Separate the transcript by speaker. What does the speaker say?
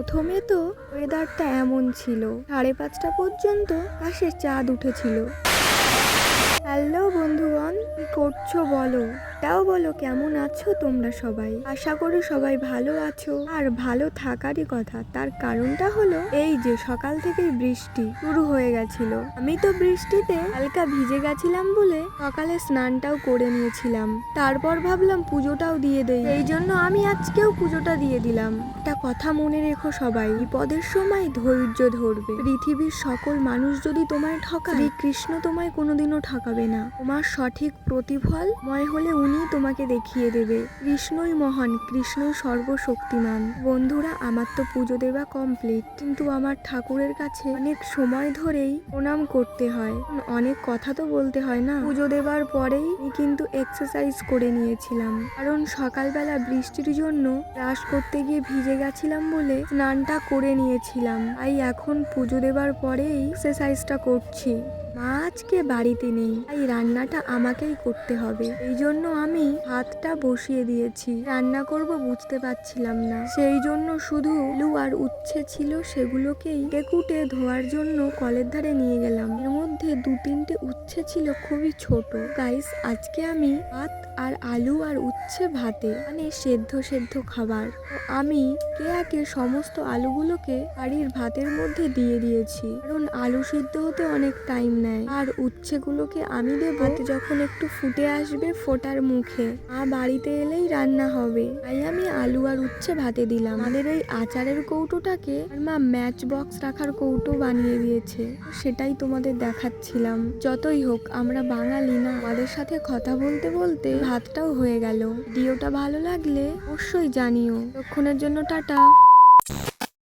Speaker 1: প্রথমে তো ওয়েদারটা এমন ছিল, 5:30 পর্যন্ত আকাশে চাঁদ উঠেছিল। হ্যালো বন্ধুগণ, কি করছো বলো? তাও বলো কেমন আছো তোমরা সবাই। আশা করি সবাই ভালো আছো, আর ভালো থাকারই কথা। তার কারণটা হলো এই যে সকাল থেকেই বৃষ্টি শুরু হয়ে গেছিল। আমি তো বৃষ্টিতে হালকা ভিজে গেছিলাম বলে সকালে স্নানটাও করে নিয়েছিলাম। তারপর ভাবলাম পুজোটাও দিয়ে দেই, এই জন্য আমি আজকেও পুজোটা দিয়ে দিলাম। একটা কথা মনে রেখো সবাই, বিপদের সময় ধৈর্য ধরবে। পৃথিবীর সকল মানুষ যদি তোমায় ঠকায়, শ্রীকৃষ্ণ তোমায় কোনোদিনও ঠকাবে না। তোমার সঠিক প্রতিফল ময় হলে উনি তোমাকে দেখিয়ে দেবে। কৃষ্ণই মহান, কৃষ্ণই সর্বশক্তিমান। বন্ধুরা, আমার তো পুজো দেওয়া কমপ্লিট, কিন্তু আমার ঠাকুরের কাছে অনেক সময় ধরেই প্রণাম করতে হয়, অনেক কথা তো বলতে হয় না। পুজো দেওয়ার পরেই আমি কিন্তু এক্সারসাইজ করে নিয়েছিলাম, কারণ সকালবেলা বৃষ্টির জন্য ব্রাশ করতে গিয়ে ভিজে গেছিলাম বলে স্নানটা করে নিয়েছিলাম। তাই এখন পুজো দেওয়ার পরেই এক্সারসাইজটা করছি। মা আজকে বাড়িতে নেই, তাই রান্নাটা আমাকেই করতে হবে। এই জন্য আমি ভাতটা বসিয়ে দিয়েছি। রান্না করব বুঝতে পারছিলাম না, সেই জন্য শুধু আলু আর উচ্ছে ছিল, সেগুলোকেই কুটে ধোয়ার জন্য কলের ধারে নিয়ে গেলাম। এর মধ্যে 2-3টে উচ্ছে ছিল, খুবই ছোট। গাইস, আজকে আমি ভাত আর আলু আর উচ্ছে ভাতে, মানে সেদ্ধ সেদ্ধ খাবার। তো আমি একে সমস্ত আলুগুলোকে বাড়ির ভাতের মধ্যে দিয়ে দিয়েছি, কারণ আলু সিদ্ধ হতে অনেক টাইম নেয়। আর উচ্ছেগুলোকে আমি দেব ভাতে যখন একটু ফুটে আসবে, ফোটার মুখে। মা বাড়িতে এলেই রান্না হবে, তাই আমি আলু আর উচ্ছে ভাতে দিলাম। আমাদের এই আচারের কৌটোটাকে আর মা ম্যাচ বক্স রাখার কৌটো বানিয়ে দিয়েছে, সেটাই তোমাদের দেখাচ্ছিলাম। যতই হোক, আমরা বাঙালি না। আমাদের সাথে কথা বলতে বলতে ভাতটাও হয়ে গেল। ভিডিওটা ভালো লাগলে অবশ্যই জানিও। ততক্ষণের জন্য টাটা।